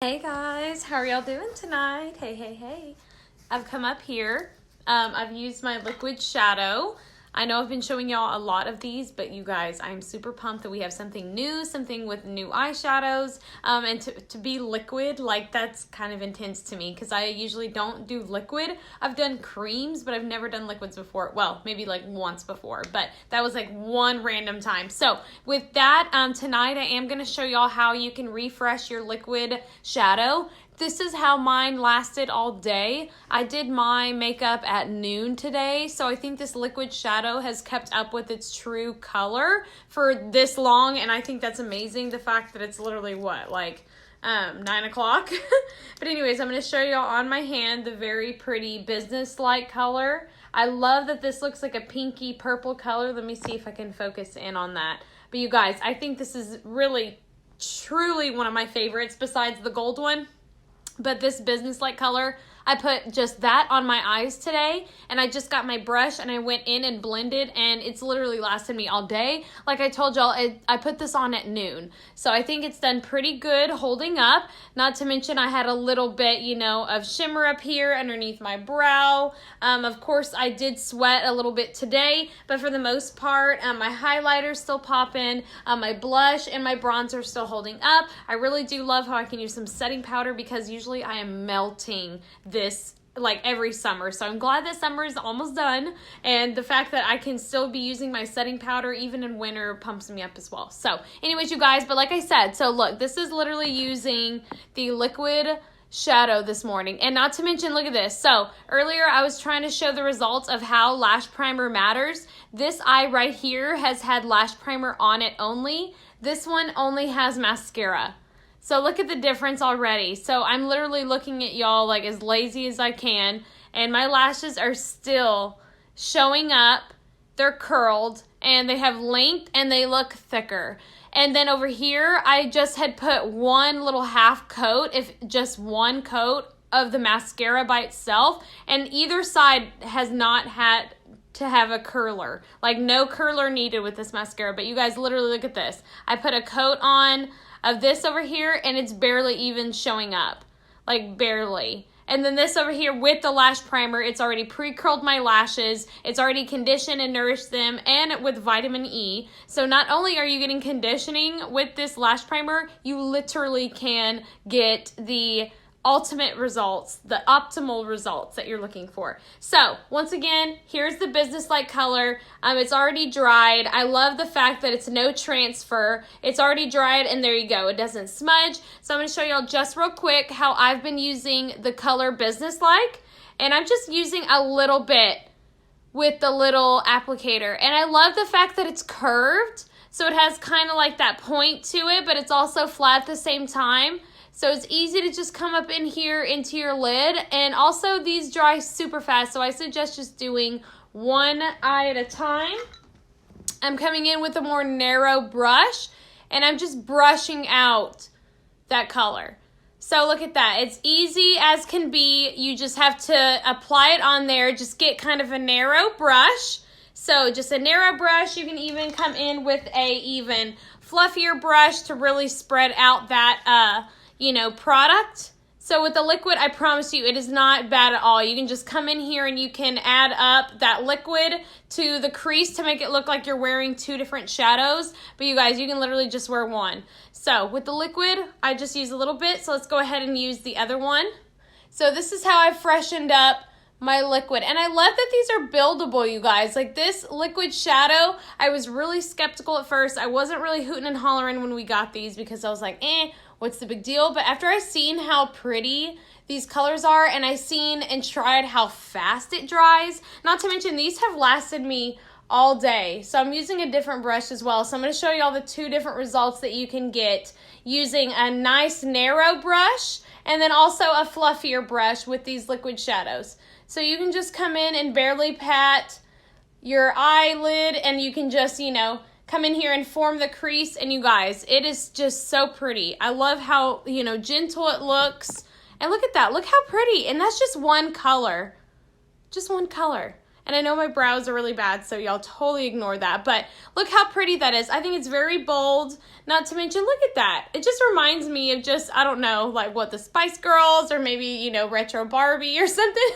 Hey guys, how are y'all doing tonight? Hey. I've come up here. I've used my liquid shadow. I know I've been showing y'all a lot of these, but you guys, I'm super pumped that we have something new, something with new eyeshadows. And to be liquid, like that's kind of intense to me because I usually don't do liquid. I've done creams, but I've never done liquids before. Well, maybe like once before, but that was like one random time. So with that, tonight I am going to show y'all how you can refresh your liquid shadow. This is how mine lasted all day. I did my makeup at noon today, so I think this liquid shadow has kept up with its true color for this long, and I think that's amazing. The fact that it's literally what, like 9 o'clock? But anyways, I'm going to show y'all on my hand the very pretty business-like color. I love that this looks like a pinky purple color. Let me see if I can focus in on that. But you guys, I think this is really, truly one of my favorites besides the gold one. But this business-like color, I put just that on my eyes today, and I just got my brush and I went in and blended, and it's literally lasted me all day. Like I told y'all, I put this on at noon. So I think it's done pretty good holding up. Not to mention I had a little bit, of shimmer up here underneath my brow. Of course, I did sweat a little bit today, but for the most part, my highlighter's still popping, my blush and my bronzer still holding up. I really do love how I can use some setting powder because usually I am melting this like every summer. So I'm glad that summer is almost done, and the fact that I can still be using my setting powder even in winter pumps me up as well. So anyways, you guys, but like I said, so look, this is literally using the liquid shadow this morning. And not to mention, look at this. So earlier I was trying to show the results of how lash primer matters. This eye right here has had lash primer on it only. This one only has mascara. So look at the difference already. So I'm literally looking at y'all like as lazy as I can, and my lashes are still showing up. They're curled and they have length and they look thicker. And then over here, I just had put one little half coat, if just one coat of the mascara by itself, and either side has not had to have a curler. Like no curler needed with this mascara. But you guys, literally look at this. I put a coat on of this over here, and it's barely even showing up. Like barely. And then this over here with the lash primer, it's already pre-curled my lashes. It's already conditioned and nourished them, and with vitamin E. So not only are you getting conditioning with this lash primer, you literally can get the ultimate results, the optimal results that you're looking for. So once again, here's the business-like color. It's already dried. I love the fact that it's no transfer. It's already dried, and there you go. It doesn't smudge. So I'm going to show y'all just real quick how I've been using the color business-like, and I'm just using a little bit with the little applicator. And I love the fact that it's curved, so it has kind of like that point to it, but it's also flat at the same time. So it's easy to just come up in here into your lid. And also these dry super fast, so I suggest just doing one eye at a time. I'm coming in with a more narrow brush, and I'm just brushing out that color. So look at that. It's easy as can be. You just have to apply it on there. Just get kind of a narrow brush. So just a narrow brush. You can even come in with a even fluffier brush to really spread out that product. So with the liquid, I promise you, it is not bad at all. You can just come in here and you can add up that liquid to the crease to make it look like you're wearing two different shadows. But you guys, you can literally just wear one. So with the liquid, I just use a little bit. So let's go ahead and use the other one. So this is how I freshened up my liquid. And I love that these are buildable, you guys. Like this liquid shadow, I was really skeptical at first. I wasn't really hooting and hollering when we got these because I was like, what's the big deal? But after I seen how pretty these colors are, and I seen and tried how fast it dries, not to mention these have lasted me all day. So I'm using a different brush as well. So I'm going to show you all the two different results that you can get using a nice narrow brush and then also a fluffier brush with these liquid shadows. So you can just come in and barely pat your eyelid, and you can just, come in here and form the crease. And you guys, it is just so pretty. I love how, gentle it looks. And look at that. Look how pretty. And that's just one color. Just one color. And I know my brows are really bad, so y'all totally ignore that. But look how pretty that is. I think it's very bold. Not to mention, look at that. It just reminds me of just, I don't know, like what the Spice Girls or maybe, you know, retro Barbie or something.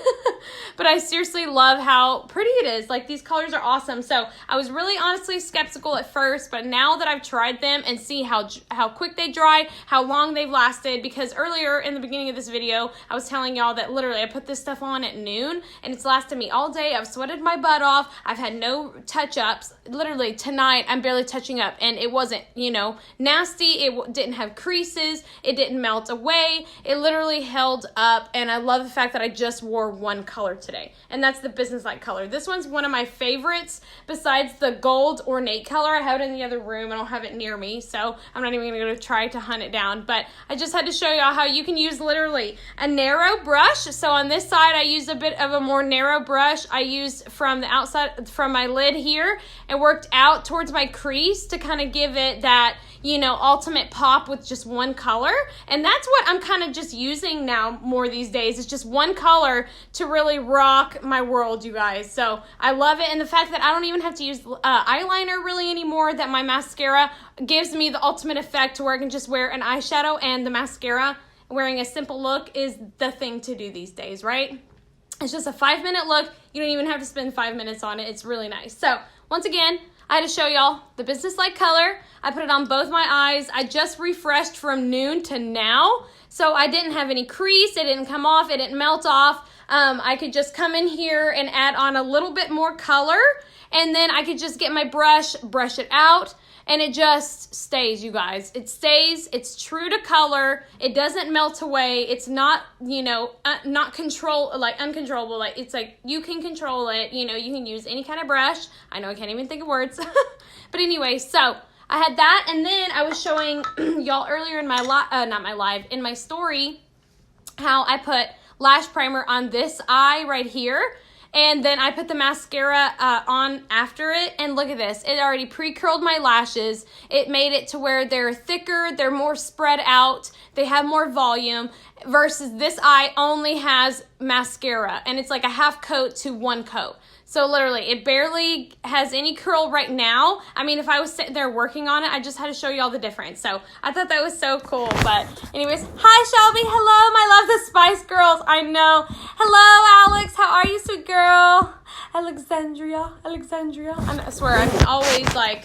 But I seriously love how pretty it is. Like, these colors are awesome. So I was really honestly skeptical at first, but now that I've tried them and see how quick they dry, how long they've lasted, because earlier in the beginning of this video, I was telling y'all that literally I put this stuff on at noon and it's lasted me all day. I've sweated my butt off. I've had no touch-ups. Literally tonight, I'm barely touching up, and it wasn't, you know, nasty. It didn't have creases. It didn't melt away. It literally held up, and I love the fact that I just wore one color today, and that's the business-like color. This one's one of my favorites besides the gold ornate color. I have it in the other room. I don't have it near me, so I'm not even going to try to hunt it down, but I just had to show y'all how you can use literally a narrow brush. So on this side, I used a bit of a more narrow brush. I used from the outside, from my lid here, and worked out towards my crease to kind of give it that, you know, ultimate pop with just one color. And that's what I'm kind of just using now more these days. It's just one color to really rock my world, you guys. So I love it. And the fact that I don't even have to use eyeliner really anymore, that my mascara gives me the ultimate effect to where I can just wear an eyeshadow, and the mascara, wearing a simple look, is the thing to do these days, right? It's just a 5-minute look. You don't even have to spend 5 minutes on it. It's really nice. So once again, I had to show y'all the business-like color. I put it on both my eyes. I just refreshed from noon to now, so I didn't have any crease. It didn't come off. It didn't melt off. I could just come in here and add on a little bit more color, and then I could just get my brush it out, and it just stays, you guys. It stays. It's true to color. It doesn't melt away. It's not, you know, not uncontrollable. Like, it's like you can control it. You know, you can use any kind of brush. I know I can't even think of words. But anyway, so I had that, and then I was showing y'all earlier in my in my story, how I put lash primer on this eye right here. And then I put the mascara on after it, and look at this. It already pre-curled my lashes. It made it to where they're thicker, they're more spread out, they have more volume, versus this eye only has mascara, and it's like a half coat to one coat. So literally, it barely has any curl right now. I mean, if I was sitting there working on it, I just had to show you all the difference. So I thought that was so cool. But anyways, hi Shelby, hello, my love, the Spice Girls. I know. Hello, Alex, how are you, sweet girl? Alexandria. I swear, I can always like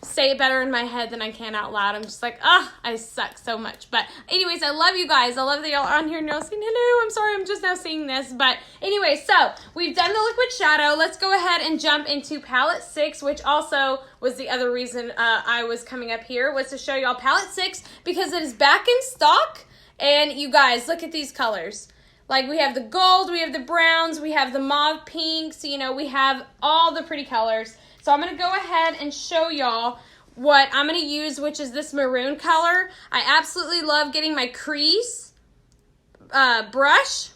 say it better in my head than I can out loud. I'm just like, I suck so much. But anyways, I love you guys. I love that y'all are on here now saying hello. I'm sorry, I'm just now seeing this. But anyway, so we've done the liquid shadow. Let's go ahead and jump into palette 6, which also was the other reason I was coming up here, was to show y'all palette 6, because it is back in stock. And you guys, look at these colors. Like, we have the gold, we have the browns, we have the mauve pinks, you know, we have all the pretty colors. So I'm going to go ahead and show y'all what I'm going to use, which is this maroon color. I absolutely love getting my crease brush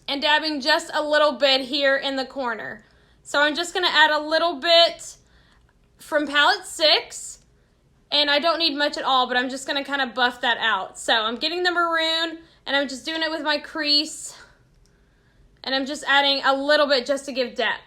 and dabbing just a little bit here in the corner. So I'm just going to add a little bit from palette 6. And I don't need much at all, but I'm just going to kind of buff that out. So I'm getting the maroon, and I'm just doing it with my crease. And I'm just adding a little bit just to give depth.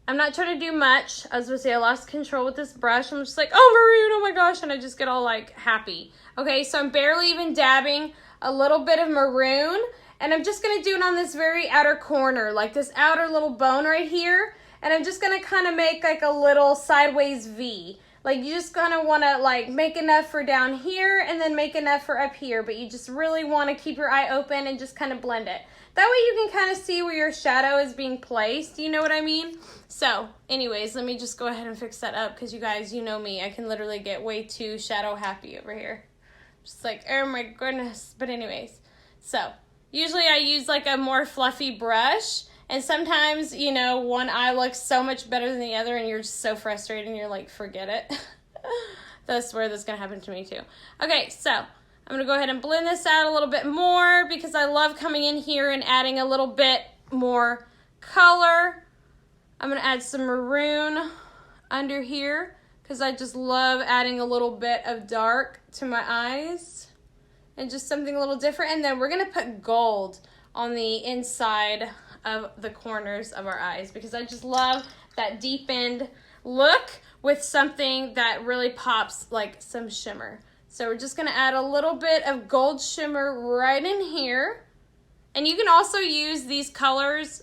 I'm not trying to do much. I was going to say I lost control with this brush. I'm just like, oh, maroon, oh my gosh. And I just get all like happy. Okay, so I'm barely even dabbing a little bit of maroon. And I'm just going to do it on this very outer corner, like this outer little bone right here. And I'm just going to kind of make like a little sideways V. Like, you just kind of want to like make enough for down here and then make enough for up here. But you just really want to keep your eye open and just kind of blend it. That way you can kind of see where your shadow is being placed. You know what I mean? So, anyways, let me just go ahead and fix that up, because you guys, you know me. I can literally get way too shadow happy over here. Just like, oh my goodness. But anyways, so usually I use like a more fluffy brush. And sometimes, you know, one eye looks so much better than the other, and you're just so frustrated, and you're like, forget it. That's where this is going to happen to me too. Okay, so I'm going to go ahead and blend this out a little bit more, because I love coming in here and adding a little bit more color. I'm going to add some maroon under here, because I just love adding a little bit of dark to my eyes and just something a little different. And then we're going to put gold on the inside of the corners of our eyes because I just love that deepened look with something that really pops like some shimmer. So we're just going to add a little bit of gold shimmer right in here. And you can also use these colors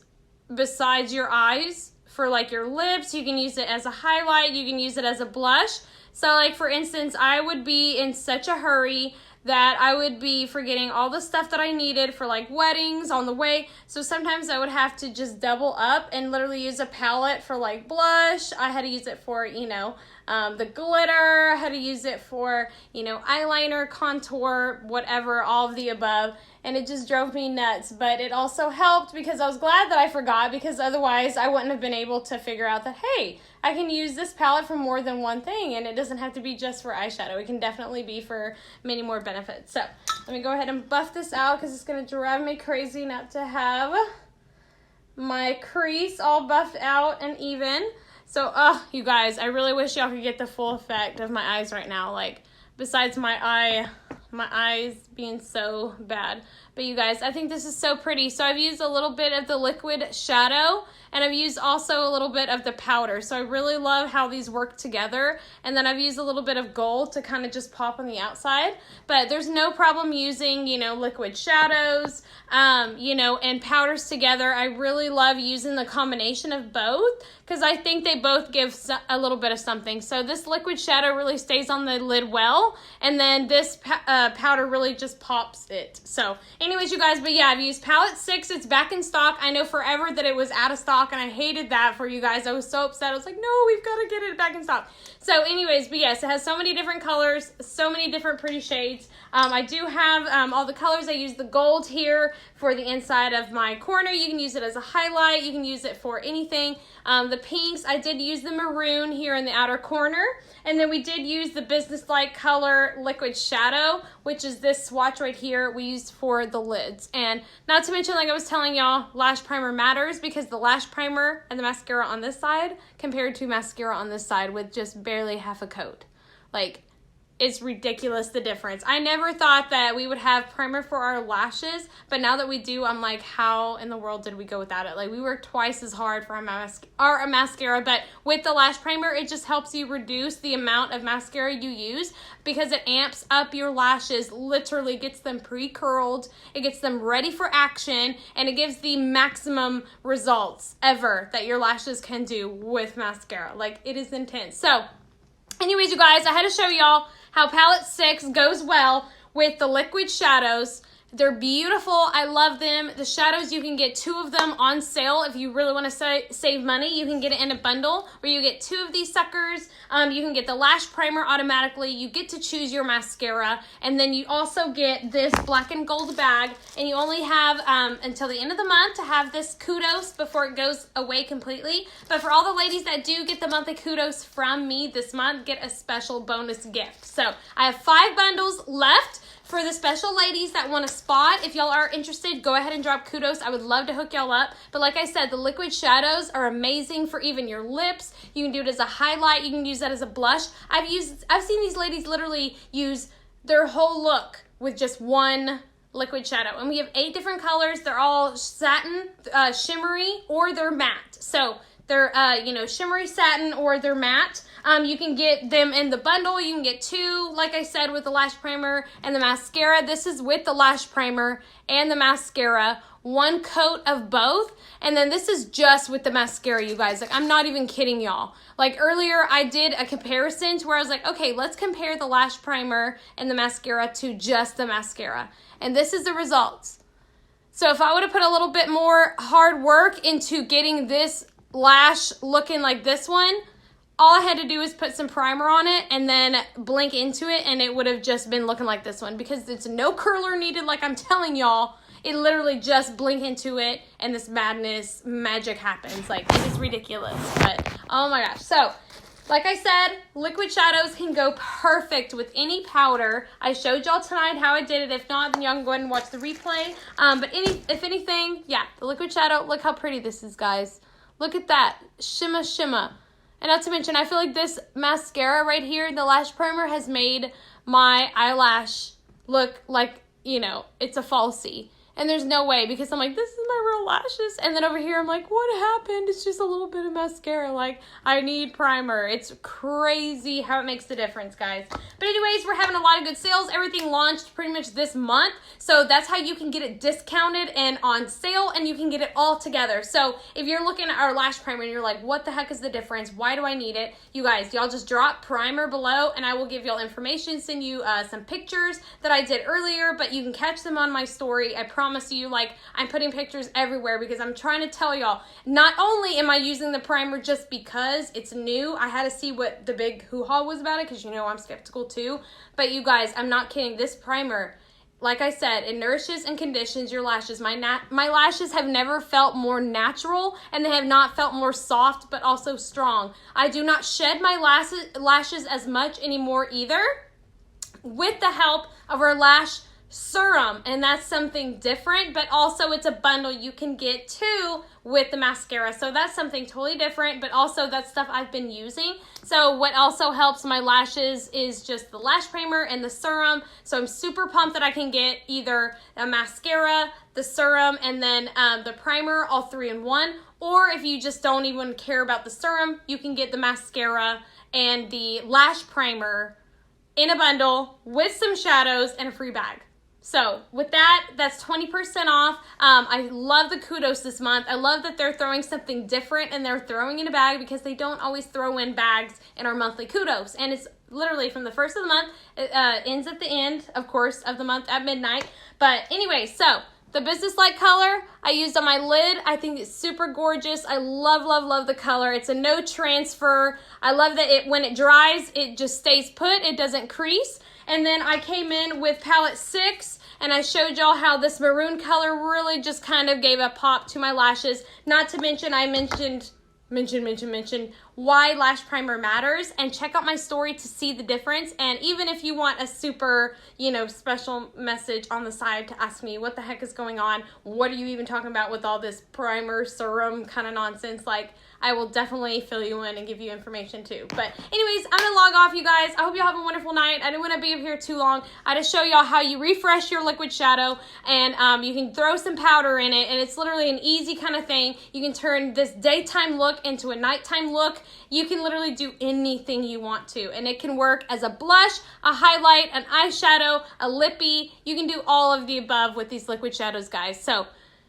besides your eyes for like your lips. You can use it as a highlight. You can use it as a blush. So like for instance, I would be in such a hurry that I would be forgetting all the stuff that I needed for like weddings on the way. So sometimes I would have to just double up and literally use a palette for like blush. I had to use it for, you know, the glitter. I had to use it for, you know, eyeliner, contour, whatever, all of the above. And it just drove me nuts. But it also helped because I was glad that I forgot, because otherwise I wouldn't have been able to figure out that, hey, I can use this palette for more than one thing, and it doesn't have to be just for eyeshadow. It can definitely be for many more benefits. So let me go ahead and buff this out because it's going to drive me crazy not to have my crease all buffed out and even. So, you guys, I really wish y'all could get the full effect of my eyes right now. Like, besides my eyes being so bad. But you guys, I think this is so pretty. So I've used a little bit of the liquid shadow, and I've used also a little bit of the powder. So I really love how these work together. And then I've used a little bit of gold to kind of just pop on the outside. But there's no problem using, you know, liquid shadows, you know, and powders together. I really love using the combination of both because I think they both give a little bit of something. So this liquid shadow really stays on the lid well, and then this powder really just pops it. So anyways, you guys, but yeah, I've used palette 6. It's back in stock. I know forever that it was out of stock, and I hated that for you guys. I was so upset. I was like, no, we've got to get it back in stock. So anyways, but yes, it has so many different colors, so many different pretty shades. I do have all the colors. I use the gold here for the inside of my corner. You can use it as a highlight. You can use it for anything. The pinks, I did use the maroon here in the outer corner. And then we did use the business-like color liquid shadow, which is this swatch right here we used for the lids. And not to mention, like I was telling y'all, lash primer matters because the lash primer and the mascara on this side compared to mascara on this side with just barely half a coat. Like, it's ridiculous the difference. I never thought that we would have primer for our lashes, but now that we do, I'm like, how in the world did we go without it? Like, we worked twice as hard for our mascara, but with the lash primer, it just helps you reduce the amount of mascara you use because it amps up your lashes, literally gets them pre-curled, it gets them ready for action, and it gives the maximum results ever that your lashes can do with mascara. Like, it is intense. So, anyways, you guys, I had to show y'all how palette 6 goes well with the liquid shadows. They're beautiful. I love them. The shadows, you can get 2 of them on sale if you really want to save money. You can get it in a bundle where you get 2 of these suckers. You can get the lash primer automatically. You get to choose your mascara. And then you also get this black and gold bag. And you only have until the end of the month to have this kudos before it goes away completely. But for all the ladies that do get the monthly kudos from me this month, get a special bonus gift. So I have 5 bundles left. For the special ladies that want a spot, if y'all are interested, go ahead and drop kudos. I would love to hook y'all up. But like I said, the liquid shadows are amazing for even your lips. You can do it as a highlight. You can use that as a blush. I've seen these ladies literally use their whole look with just one liquid shadow. And we have 8 different colors. They're all satin, shimmery, or they're matte. So they're, shimmery satin or they're matte. You can get them in the bundle. You can get 2, like I said, with the lash primer and the mascara. This is with the lash primer and the mascara. 1 coat of both. And then this is just with the mascara, you guys. Like, I'm not even kidding y'all. Like, earlier I did a comparison to where I was like, okay, let's compare the lash primer and the mascara to just the mascara. And this is the results. So if I would have put a little bit more hard work into getting this lash looking like this one, all I had to do was put some primer on it and then blink into it, and it would have just been looking like this one because it's no curler needed, like I'm telling y'all. It literally just blink into it and this magic happens. Like, it is ridiculous, but oh my gosh. So, like I said, liquid shadows can go perfect with any powder. I showed y'all tonight how I did it. If not, then y'all can go ahead and watch the replay. But if anything, yeah, the liquid shadow, look how pretty this is, guys. Look at that, shimma shimma. And not to mention, I feel like this mascara right here, the lash primer, has made my eyelash look like, you know, it's a falsie. And there's no way, because I'm like, this is my real lashes. And then over here, I'm like, what happened? It's just a little bit of mascara. Like, I need primer. It's crazy how it makes the difference, guys. But anyways, we're having a lot of good sales. Everything launched pretty much this month. So that's how you can get it discounted and on sale, and you can get it all together. So if you're looking at our lash primer and you're like, what the heck is the difference? Why do I need it? You guys, y'all just drop primer below, and I will give y'all information, send you some pictures that I did earlier, but you can catch them on my story. I promise you, like, I'm putting pictures everywhere because I'm trying to tell y'all, not only am I using the primer just because it's new, I had to see what the big hoo-ha was about it, because you know I'm skeptical too, but you guys, I'm not kidding. This primer, like I said, it nourishes and conditions your lashes. My lashes have never felt more natural, and they have not felt more soft, but also strong. I do not shed my lashes as much anymore either, with the help of our lash serum, and that's something different, but also it's a bundle you can get too with the mascara. So that's something totally different, but also that's stuff I've been using. So what also helps my lashes is just the lash primer and the serum. So I'm super pumped that I can get either a mascara, the serum, and then the primer, all 3 in one. Or if you just don't even care about the serum, you can get the mascara and the lash primer in a bundle with some shadows and a free bag. So with that, that's 20% off. I love the kudos this month. I love that they're throwing something different, and they're throwing in a bag, because they don't always throw in bags in our monthly kudos. And it's literally from the first of the month. It ends at the end, of course, of the month at midnight. But anyway, so the business-like color I used on my lid. I think it's super gorgeous. I love, love, love the color. It's a no transfer. I love that when it dries, it just stays put. It doesn't crease. And then I came in with palette 6, and I showed y'all how this maroon color really just kind of gave a pop to my lashes. Not to mention, I mentioned why lash primer matters, and check out my story to see the difference. And even if you want a super, special message on the side to ask me what the heck is going on, what are you even talking about with all this primer, serum kind of nonsense, like, I will definitely fill you in and give you information too. But anyways, I'm gonna log off, you guys. I hope you have a wonderful night. I didn't want to be up here too long. I just show y'all how you refresh your liquid shadow, and you can throw some powder in it, and it's literally an easy kind of thing. You can turn this daytime look into a nighttime look. You can literally do anything you want to, and it can work as a blush, a highlight, an eyeshadow, a lippy. You can do all of the above with these liquid shadows, guys. So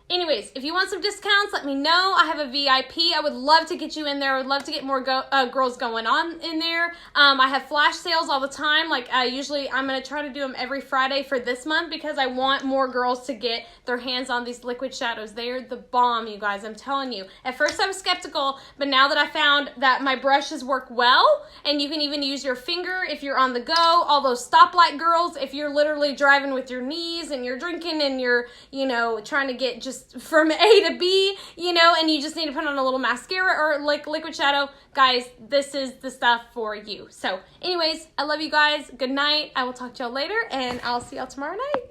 anyways, if you want some discounts, let me know. I have a VIP. I would love to get you in there. I would love to get more girls going on in there. I have flash sales all the time. Like, usually I'm going to try to do them every Friday for this month, because I want more girls to get their hands on these liquid shadows. They are the bomb, you guys. I'm telling you. At first I was skeptical, but now that I found that my brushes work well, and you can even use your finger if you're on the go, all those stoplight girls, if you're literally driving with your knees and you're drinking and you're, trying to get just from A to B, and you just need to put on a little mascara or like liquid shadow, guys, this is the stuff for you. So anyways, I love you guys. Good night. I will talk to y'all later, and I'll see y'all tomorrow night.